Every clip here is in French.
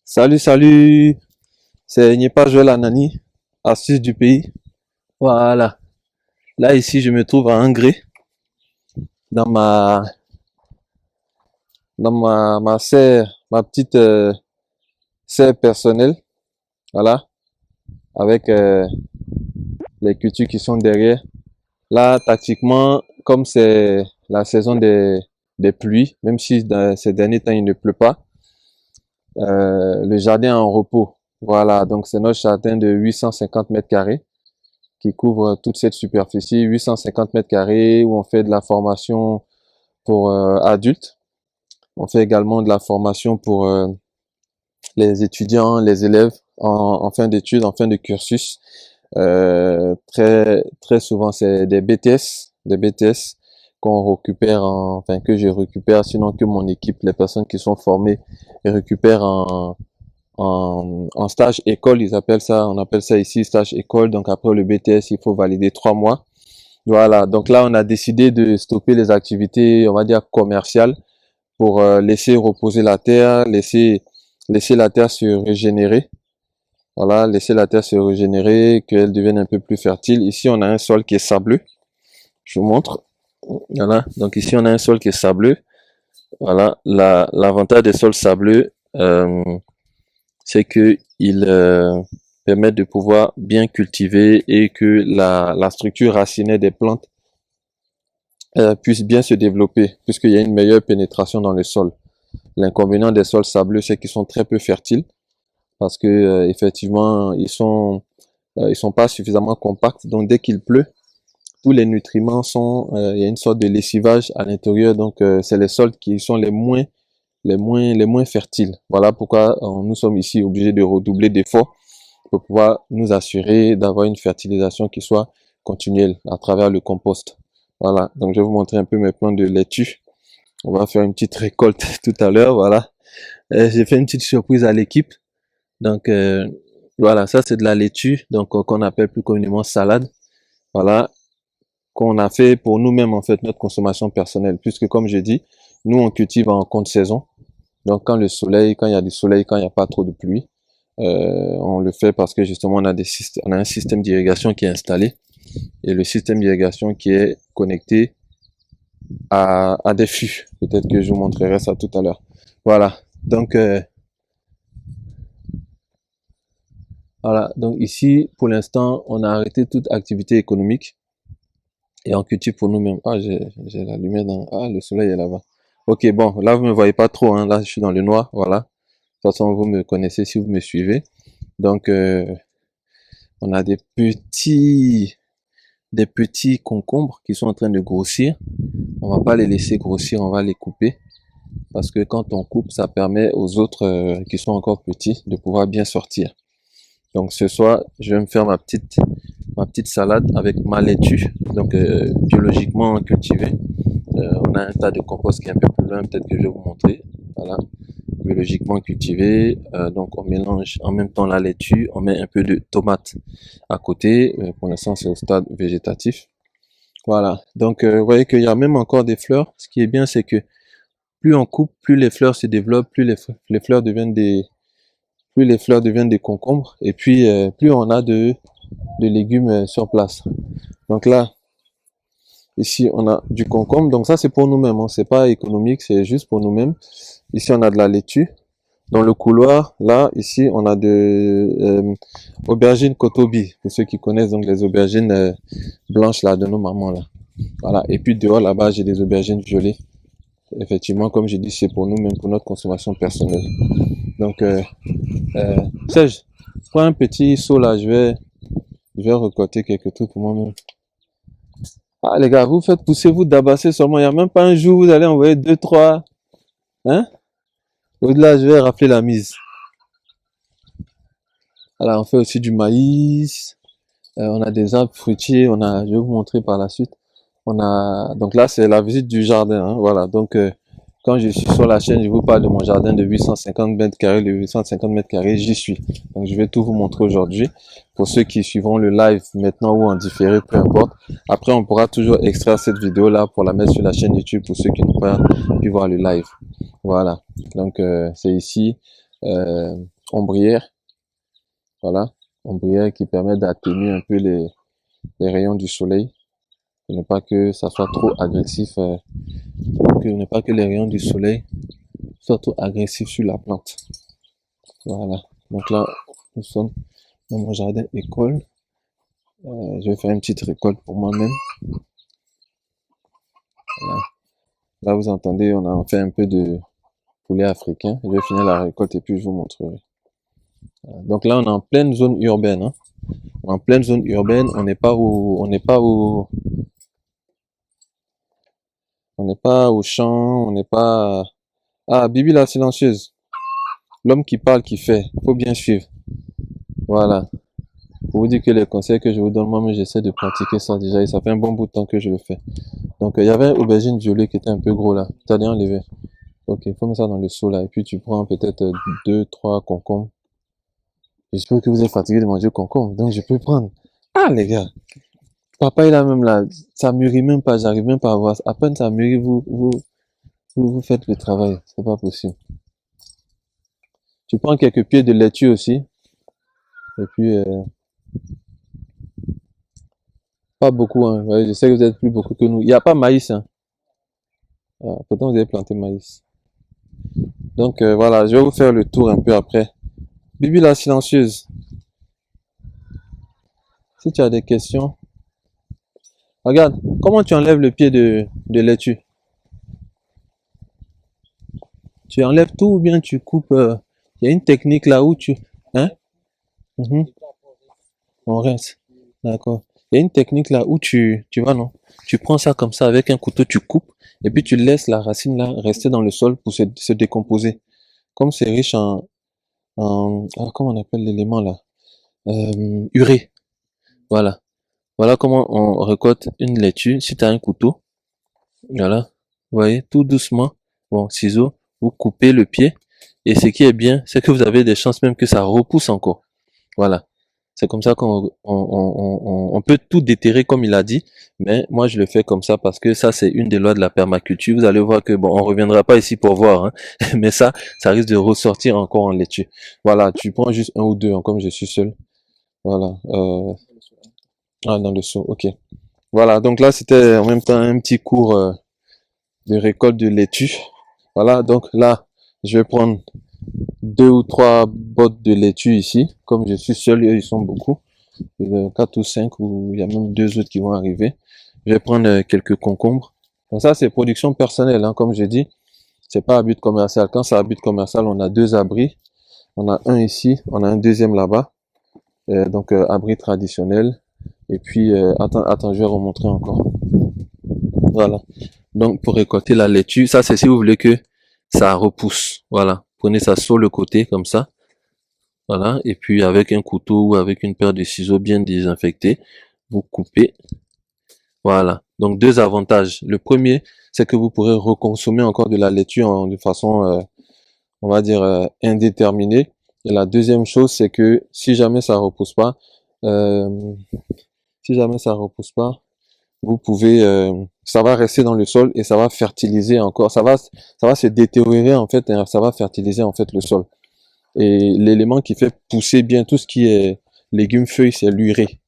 Salut, salut, c'est Niepa Joël Anani, astuce du pays. Voilà. Là, ici, je me trouve à Ingré, dans ma serre, ma petite serre personnelle. Voilà. Avec les cultures qui sont derrière. Là, tactiquement, comme c'est la saison des pluies, même si dans ces derniers temps, il ne pleut pas, le jardin est en repos. Voilà. Donc, c'est notre jardin de 850 mètres carrés, qui couvre toute cette superficie, 850 mètres carrés, où on fait de la formation pour adultes. On fait également de la formation pour les étudiants, les élèves en fin d'études, en fin de cursus. Très souvent, c'est des BTS qu'on récupère enfin que je récupère, sinon que mon équipe, les personnes qui sont formées, récupèrent en stage école, ils appellent ça, on appelle ça ici stage école. Donc après le BTS, il faut valider 3 mois. Voilà. Donc là, on a décidé de stopper les activités, on va dire commerciales, pour laisser reposer la terre, laisser la terre se régénérer. Voilà, laisser la terre se régénérer, qu'elle devienne un peu plus fertile. Ici, on a un sol qui est sableux. Je vous montre. Voilà. Donc ici, on a un sol qui est sableux. Voilà. L'avantage des sols sableux, c'est que ils permettent de pouvoir bien cultiver et que la structure racinaire des plantes puisse bien se développer, puisqu'il y a une meilleure pénétration dans le sol. L'inconvénient des sols sableux, c'est qu'ils sont très peu fertiles, parce que effectivement, ils sont pas suffisamment compacts. Donc dès qu'il pleut, tous les nutriments sont, il y a une sorte de lessivage à l'intérieur. Donc c'est les sols qui sont les moins fertiles. Voilà pourquoi nous sommes ici obligés de redoubler d'efforts pour pouvoir nous assurer d'avoir une fertilisation qui soit continuelle à travers le compost. Voilà, donc je vais vous montrer un peu mes plants de laitue. On va faire une petite récolte tout à l'heure, voilà. J'ai fait une petite surprise à l'équipe. Donc voilà, ça c'est de la laitue, donc qu'on appelle plus communément salade. Voilà, qu'on a fait pour nous-mêmes en fait, notre consommation personnelle, puisque comme je dis, nous on cultive en compte saison. Donc quand il y a du soleil, quand il n'y a pas trop de pluie, on le fait parce que justement on a un système d'irrigation qui est installé, et le système d'irrigation qui est connecté à des fûts. Peut-être que je vous montrerai ça tout à l'heure. Voilà. Donc ici, pour l'instant, on a arrêté toute activité économique et on cultive pour nous-mêmes. Ah, j'ai la lumière dans... Ah, le soleil est là-bas. Ok, bon, là, vous me voyez pas trop, hein. Là, je suis dans le noir, voilà. De toute façon, vous me connaissez si vous me suivez. Donc, on a des petits concombres qui sont en train de grossir. On va pas les laisser grossir, on va les couper. Parce que quand on coupe, ça permet aux autres qui sont encore petits de pouvoir bien sortir. Donc ce soir, je vais me faire ma petite salade avec ma laitue, donc biologiquement cultivée. On a un tas de compost qui est un peu plus loin, peut-être que je vais vous montrer. Voilà, biologiquement cultivé. Donc on mélange en même temps la laitue, on met un peu de tomate à côté. Pour l'instant, c'est au stade végétatif. Voilà, donc vous voyez qu'il y a même encore des fleurs. Ce qui est bien, c'est que plus on coupe, plus les fleurs se développent, les fleurs deviennent plus les fleurs deviennent des concombres, et puis plus on a de légumes sur place. Donc là, ici on a du concombre, donc ça c'est pour nous-mêmes, hein. C'est pas économique, c'est juste pour nous-mêmes. Ici on a de la laitue. Dans le couloir, là, ici on a aubergines Kotobi, pour ceux qui connaissent, donc les aubergines blanches là de nos mamans là. Voilà, et puis dehors là-bas j'ai des aubergines violettes. Effectivement, comme j'ai dit, c'est pour nous, même pour notre consommation personnelle. Donc, Serge, prends un petit seau là, je vais récolter quelques trucs pour moi-même. Ah, les gars, vous faites pousser, vous d'abasser seulement. Il n'y a même pas un jour, vous allez envoyer deux, trois. Hein? Au-delà, je vais rappeler la mise. Alors, on fait aussi du maïs. On a des arbres fruitiers. Je vais vous montrer par la suite. Donc là, c'est la visite du jardin, hein. Voilà. Donc, quand je suis sur la chaîne, je vous parle de mon jardin de 850 mètres carrés, de 850 mètres carrés, j'y suis. Donc, je vais tout vous montrer aujourd'hui. Pour ceux qui suivront le live maintenant ou en différé, peu importe. Après, on pourra toujours extraire cette vidéo-là pour la mettre sur la chaîne YouTube pour ceux qui n'ont pas pu voir le live. Voilà. Donc, c'est ici. ombrière. Voilà, ombrière qui permet d'atténuer un peu les rayons du soleil, pour ne pas que ça soit trop agressif, que ne pas que les rayons du soleil soient trop agressifs sur la plante. Voilà. Donc là, nous sommes dans mon jardin école. Je vais faire une petite récolte pour moi-même. Voilà. Là, vous entendez, on a fait un peu de poulet africain. Je vais finir la récolte et puis je vous montrerai. Voilà. Donc là, on est en pleine zone urbaine. Hein. En pleine zone urbaine, on n'est pas au champ, on n'est pas. Ah, Bibi la silencieuse. L'homme qui parle, qui fait. Faut bien suivre. Voilà. Pour vous dire que les conseils que je vous donne, moi-même, j'essaie de pratiquer ça déjà et ça fait un bon bout de temps que je le fais. Donc, il y avait un aubergine violet qui était un peu gros là. Tu as déjà enlevé. Ok, il faut mettre ça dans le seau là. Et puis, tu prends peut-être 2, 3 concombres. J'espère que vous êtes fatigué de manger concombre. Donc, je peux prendre. Ah, les gars. Papa, il a même là. Ça mûrit même pas. J'arrive même pas à voir. À peine ça mûrit, vous faites le travail. C'est pas possible. Tu prends quelques pieds de laitue aussi. Et puis, pas beaucoup, hein. Ouais, je sais que vous êtes plus beaucoup que nous. Il n'y a pas maïs, hein. Ah, pourtant, vous avez planté maïs. Donc, voilà, je vais vous faire le tour un peu après. Bibi la silencieuse, si tu as des questions, regarde, comment tu enlèves le pied de laitue? Tu enlèves tout ou bien tu coupes, il y a une technique là où tu... Hein? Mhm. On reste. D'accord. Il y a une technique là où tu vois, non? Tu prends ça comme ça avec un couteau, tu coupes, et puis tu laisses la racine là rester dans le sol pour se décomposer. Comme c'est riche en comment on appelle l'élément là? Urée. Voilà. Voilà comment on récolte une laitue. Si tu as un couteau, voilà. Vous voyez, tout doucement. Bon, ciseaux, vous coupez le pied. Et ce qui est bien, c'est que vous avez des chances même que ça repousse encore. Voilà. C'est comme ça qu'on peut tout déterrer comme il a dit, mais moi je le fais comme ça parce que ça c'est une des lois de la permaculture. Vous allez voir que bon, on reviendra pas ici pour voir, hein, mais ça risque de ressortir encore en laitue. Voilà, tu prends juste un ou deux, hein, comme je suis seul. Voilà. Ah, dans le seau, ok. Voilà, donc là c'était en même temps un petit cours de récolte de laitue. Voilà, donc là je vais prendre 2 ou 3 bottes de laitue ici. Comme je suis seul, eux, ils sont beaucoup. 4 ou 5, ou il y a même 2 autres qui vont arriver. Je vais prendre quelques concombres. Donc ça, c'est production personnelle, hein, comme je dis. C'est pas à but commercial. Quand c'est à but commercial, on a 2 abris. On a un ici, on a un deuxième là-bas. Donc, abri traditionnel. Et puis, attends, je vais remontrer encore. Voilà. Donc, pour récolter la laitue, ça, c'est si vous voulez que ça repousse. Voilà. Prenez ça sur le côté, comme ça. Voilà. Et puis, avec un couteau ou avec une paire de ciseaux bien désinfectés, vous coupez. Voilà. Donc, 2 avantages. Le premier, c'est que vous pourrez reconsommer encore de la laitue de façon, on va dire, indéterminée. Et la deuxième chose, c'est que si jamais ça repousse pas, euh, si jamais ça repousse pas, vous pouvez, ça va rester dans le sol et ça va fertiliser encore. Ça va se détériorer en fait, et ça va fertiliser en fait le sol. Et l'élément qui fait pousser bien tout ce qui est légumes feuilles, c'est l'urée.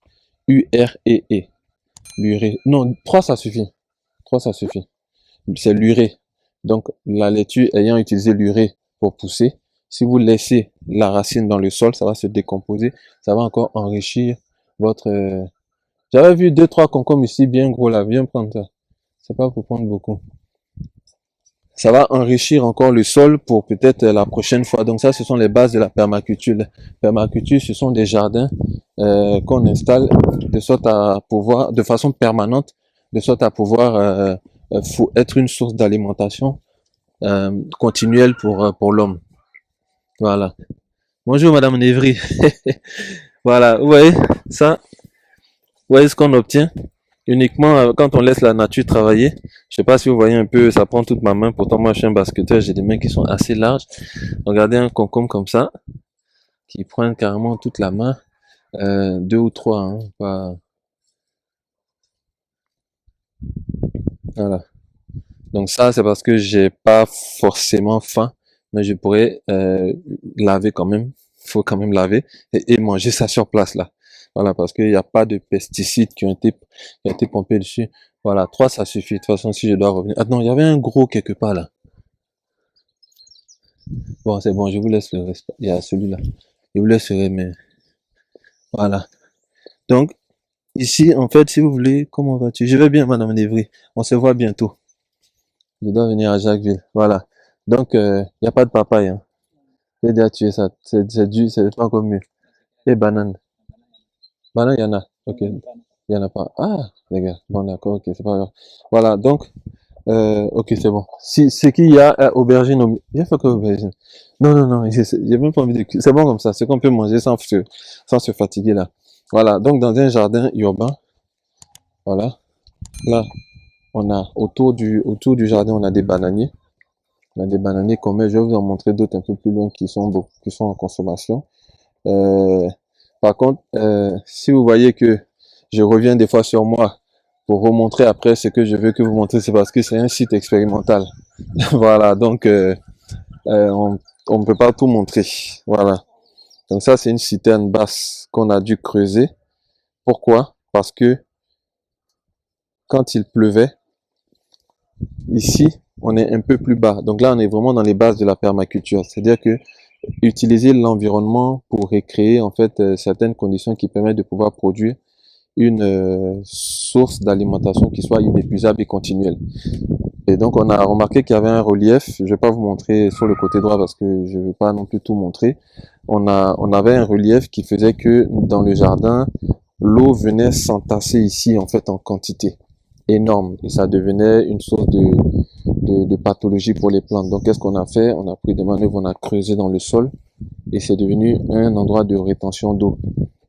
U-R-E-E. L'urée. Non, 3 ça suffit. 3 ça suffit. C'est l'urée. Donc la laitue ayant utilisé l'urée pour pousser, si vous laissez la racine dans le sol, ça va se décomposer, ça va encore enrichir votre. J'avais vu 2, 3 concombres ici bien gros là, viens prendre ça. C'est pas pour prendre beaucoup. Ça va enrichir encore le sol pour peut-être la prochaine fois. Donc ça, ce sont les bases de la permaculture. La permaculture, ce sont des jardins qu'on installe de sorte à pouvoir, de façon permanente, de sorte à pouvoir être une source d'alimentation continuelle pour l'homme. Voilà. Bonjour Madame Névry. Voilà, vous voyez ça, vous voyez ce qu'on obtient uniquement quand on laisse la nature travailler. Je sais pas si vous voyez un peu, ça prend toute ma main. Pourtant moi je suis un basketteur, j'ai des mains qui sont assez larges. Regardez un concombre comme ça, qui prend carrément toute la main. 2 ou 3, hein, pas... Voilà. Donc ça c'est parce que j'ai pas forcément faim, mais je pourrais laver quand même. faut quand même laver et manger ça sur place là. Voilà, parce qu'il n'y a pas de pesticides qui ont été pompés dessus. Voilà, 3 ça suffit. De toute façon, si je dois revenir. Ah non, il y avait un gros quelque part là. Bon, c'est bon, je vous laisse le reste. Il y a celui-là. Je vous laisserai, mais voilà. Donc, ici, en fait, si vous voulez, comment vas-tu? Je vais bien, Madame Lévry. On se voit bientôt. Je dois venir à Jacquesville. Voilà. Donc, il n'y a pas de papaye, hein. J'ai déjà tué ça. C'est dû, c'est pas encore mieux. Et banane. Banane, il y en a. Ok. Il y en a pas. Ah, les gars. Bon, d'accord, ok, c'est pas grave. Voilà. Donc, ok, c'est bon. Si, ce qu'il y a, aubergine il y a pas que aubergine. Non, non, non, j'ai même pas envie de, c'est bon comme ça. C'est qu'on peut manger sans se fatiguer, là. Voilà. Donc, dans un jardin urbain, voilà. Là, on a autour du jardin, on a des bananiers. On a des bananiers qu'on met. Je vais vous en montrer d'autres un peu plus loin qui sont en consommation. Euh, Par contre, si vous voyez que je reviens des fois sur moi pour vous montrer après ce que je veux que vous montrez, c'est parce que c'est un site expérimental. Voilà, donc on ne peut pas tout montrer. Voilà. Donc ça, c'est une citerne basse qu'on a dû creuser. Pourquoi? Parce que quand il pleuvait, ici, on est un peu plus bas. Donc là, on est vraiment dans les bases de la permaculture. C'est-à-dire que utiliser l'environnement pour recréer en fait certaines conditions qui permettent de pouvoir produire une source d'alimentation qui soit inépuisable et continuelle. Et donc on a remarqué qu'il y avait un relief, je vais pas vous montrer sur le côté droit parce que je veux pas non plus tout montrer. On avait un relief qui faisait que dans le jardin, l'eau venait s'entasser ici en fait en quantité énorme et ça devenait une source de pathologie pour les plantes. Donc qu'est-ce qu'on a fait? On a pris des manœuvres, on a creusé dans le sol et c'est devenu un endroit de rétention d'eau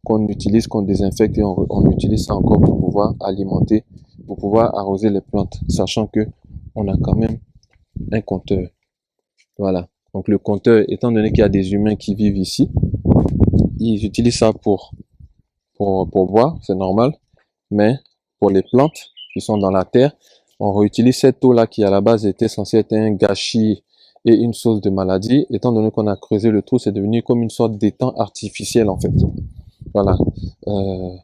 qu'on utilise, qu'on désinfecte et on utilise ça encore pour pouvoir alimenter, pour pouvoir arroser les plantes, sachant que on a quand même un compteur. Voilà. Donc le compteur, étant donné qu'il y a des humains qui vivent ici, ils utilisent ça pour boire, c'est normal, mais pour les plantes qui sont dans la terre, on réutilise cette eau-là qui à la base était censée être un gâchis et une source de maladie. Étant donné qu'on a creusé le trou, c'est devenu comme une sorte d'étang artificiel en fait. Voilà. Euh,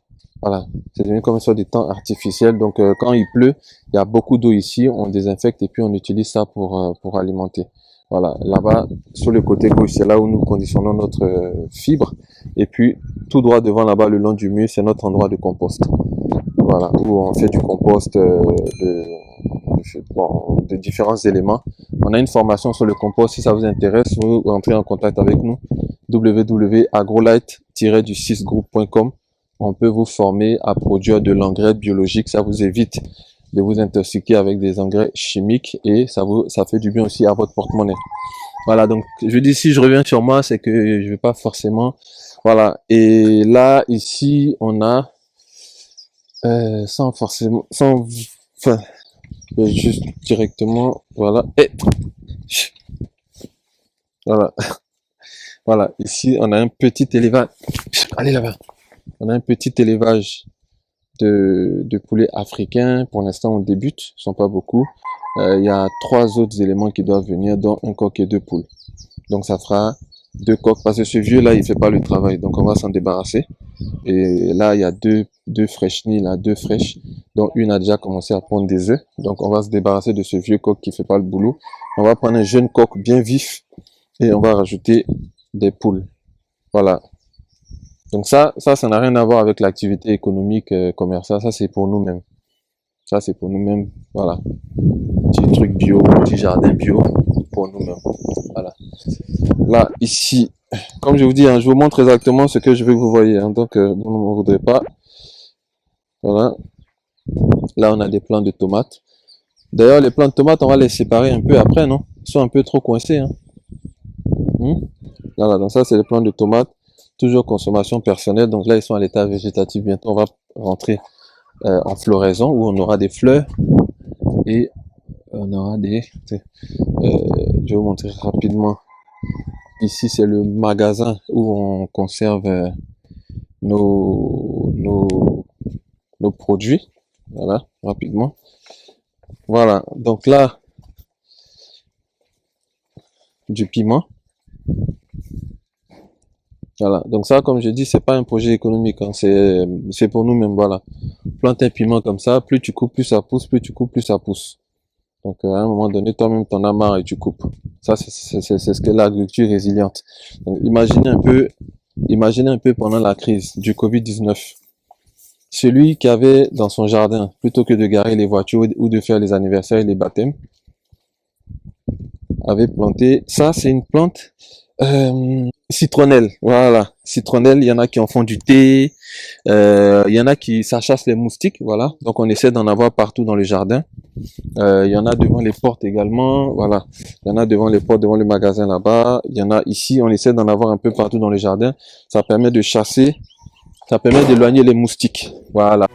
voilà. C'est devenu comme une sorte d'étang artificiel. Donc quand il pleut, il y a beaucoup d'eau ici, on désinfecte et puis on utilise ça pour alimenter. Voilà, là-bas, sur le côté gauche, c'est là où nous conditionnons notre fibre. Et puis, tout droit devant là-bas, le long du mur, c'est notre endroit de compost. Voilà, où on fait du compost de différents éléments. On a une formation sur le compost. Si ça vous intéresse, vous entrez en contact avec nous. www.agrolight-du6group.com. On peut vous former à produire de l'engrais biologique. Ça vous évite de vous intoxiquer avec des engrais chimiques et ça fait du bien aussi à votre porte-monnaie. Voilà, donc je dis si je reviens sur moi, c'est que je vais pas forcément. Voilà, et là ici on a sans forcément, enfin, juste directement, voilà, et voilà, voilà. Ici on a un petit élevage. Allez là-bas. On a un petit élevage de poulets africains. Pour l'instant, on débute, ils sont pas beaucoup. Il y a 3 autres éléments qui doivent venir, dont un coq et 2 poules. Donc ça fera 2 coqs, parce que ce vieux-là, il fait pas le travail, donc on va s'en débarrasser. Et là, il y a deux fraîches-nids, là, 2 fraîches, dont une a déjà commencé à pondre des œufs. Donc on va se débarrasser de ce vieux coq qui fait pas le boulot. On va prendre un jeune coq bien vif et on va rajouter des poules. Voilà. Donc ça n'a rien à voir avec l'activité économique, commerciale. Ça, c'est pour nous-mêmes. Ça, c'est pour nous-mêmes. Voilà. Petit truc bio, petit jardin bio pour nous-mêmes. Voilà. Là, ici, comme je vous dis, hein, je vous montre exactement ce que je veux que vous voyez. Hein, donc, vous ne m'en voudrez pas. Voilà. Là, on a des plants de tomates. D'ailleurs, les plants de tomates, on va les séparer un peu après, non? Ils sont un peu trop coincés. Hein. Voilà, donc ça, c'est les plants de tomates. Toujours consommation personnelle. Donc là, ils sont à l'état végétatif. Bientôt, on va rentrer en floraison où on aura des fleurs et on aura je vais vous montrer rapidement. Ici, c'est le magasin où on conserve nos produits. Voilà, rapidement. Voilà, donc là, du piment. Voilà. Donc ça, comme je dis, c'est pas un projet économique, hein. C'est pour nous-mêmes, voilà. Plante un piment comme ça, plus tu coupes, plus ça pousse, plus tu coupes, plus ça pousse. Donc, à un moment donné, toi-même, t'en as marre et tu coupes. Ça, c'est ce qu'est l'agriculture résiliente. Donc, imaginez un peu pendant la crise du Covid-19. Celui qui avait dans son jardin, plutôt que de garer les voitures ou de faire les anniversaires et les baptêmes, avait planté. Ça, c'est une plante citronnelle. Voilà, citronnelle. Il y en a qui en font du thé. Il y en a qui ça chasse les moustiques. Voilà. Donc, on essaie d'en avoir partout dans le jardin. Il y en a devant les portes également. Voilà. Il y en a devant les portes, devant le magasin là-bas. Il y en a ici. On essaie d'en avoir un peu partout dans le jardin. Ça permet de chasser. Ça permet d'éloigner les moustiques. Voilà.